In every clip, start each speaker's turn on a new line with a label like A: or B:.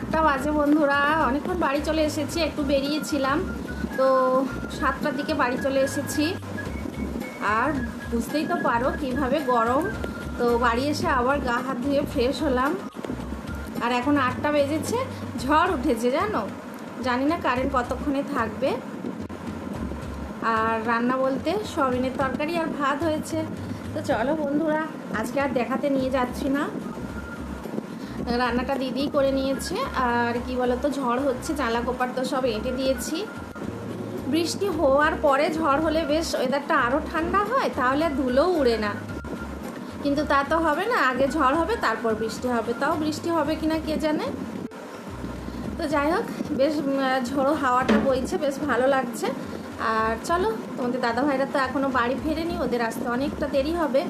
A: 7টা বাজে বন্ধুরা। অনেকক্ষণ বাড়ি চলে এসেছি, একটু বেরিয়েছিলাম তো 7টার দিকে বাড়ি চলে এসেছি। আর বুঝতেই তো পারো কীভাবে গরম, তো বাড়ি এসে আবার গা হাত ধুয়ে ফ্রেশ হলাম। আর এখন 8টা বেজেছে, ঝড় উঠেছে জানো, জানি না কারেন্ট কতক্ষণে থাকবে। আর রান্না বলতে সয়াবিনের তরকারি আর ভাত হয়েছে। তো চলো বন্ধুরা, আজকে আর দেখাতে নিয়ে যাচ্ছি না, রান্নাটা দিদিই করে নিয়েছে। আর কি বলতো, ঝড় হচ্ছে, জানলা কোপার তো সব এঁটে দিয়েছি। বৃষ্টি হওয়ার পরে ঝড় হলে বেশ ওয়েদারটা আরও ঠান্ডা হয়, তাহলে আর ধুলোও উড়ে না। কিন্তু তা তো হবে না, আগে ঝড় হবে তারপর বৃষ্টি হবে, তাও বৃষ্টি হবে কিনা কে জানে। তো যাই হোক, বেশ ঝোড়ো হাওয়াটা বইছে, বেশ ভালো লাগছে। আর চলো, তোমাদের দাদাভাইরা তো এখনও বাড়ি ফেরেনি, ওদের আসতে অনেকটা দেরি হবে।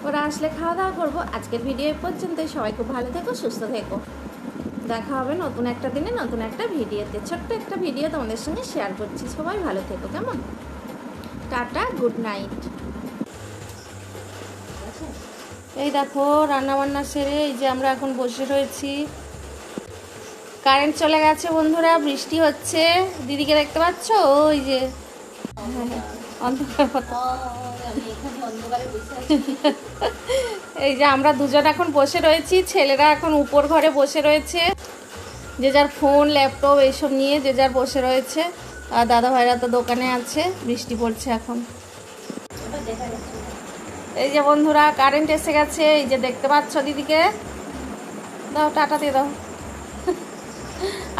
A: ওরা আসলে খাওয়া দাওয়া করবো। আজকের ভিডিও পর্যন্তই। সবাই খুব ভালো থেকো, সুস্থ থেকো। দেখা হবে নতুন একটা দিনে, নতুন একটা ভিডিওতে। ছোট্ট একটা ভিডিও তোমাদের সঙ্গে শেয়ার করছি। সবাই ভালো থেকো, কেমন? Tata, good night. এই দেখো রান্নাবান্না সেরে এই যে আমরা এখন বসে রয়েছি। কারেন্ট চলে গেছে বন্ধুরা, বৃষ্টি হচ্ছে। দিদিকে দেখতে পাচ্ছ? ওই যে এই যে আমরা দুজন এখন বসে রয়েছি, ছেলেরা এখন উপর ঘরে বসে রয়েছে, যে যার ফোন ল্যাপটপ এইসব নিয়ে যে যার বসে রয়েছে। আর দাদা ভাইরা তো দোকানে আছে, বৃষ্টি পড়ছে এখন। এই যে বন্ধুরা কারেন্ট এসে গেছে, এই যে দেখতে পাচ্ছ দিদিকে, দাও টাটা দিয়ে দাও।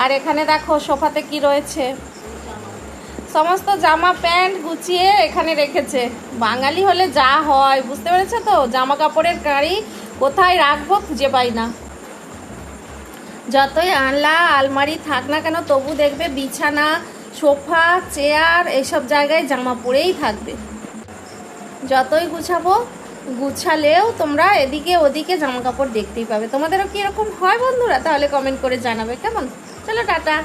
A: আর এখানে দেখো সোফাতে কি রয়েছে, সমস্ত জামা প্যান্ট গুছিয়ে এখানে রেখেছে। বাঙালি হলে যা হয়, বুঝতে পেরেছো তো, জামা কাপড়ের গাড়ি কোথায় রাখবো খুঁজে পাই না। যতই আনলা আলমারি থাক না কেন, তবু দেখবে বিছানা, সোফা, চেয়ার এইসব জায়গায় জামা পরেই থাকবে। যতই গুছাবো, গুছালেও তোমরা এদিকে ওদিকে জামা কাপড় দেখতেই পাবে। তোমাদেরও কি এরকম হয় বন্ধুরা? তাহলে কমেন্ট করে জানাবে, কেমন? চলো টাটা।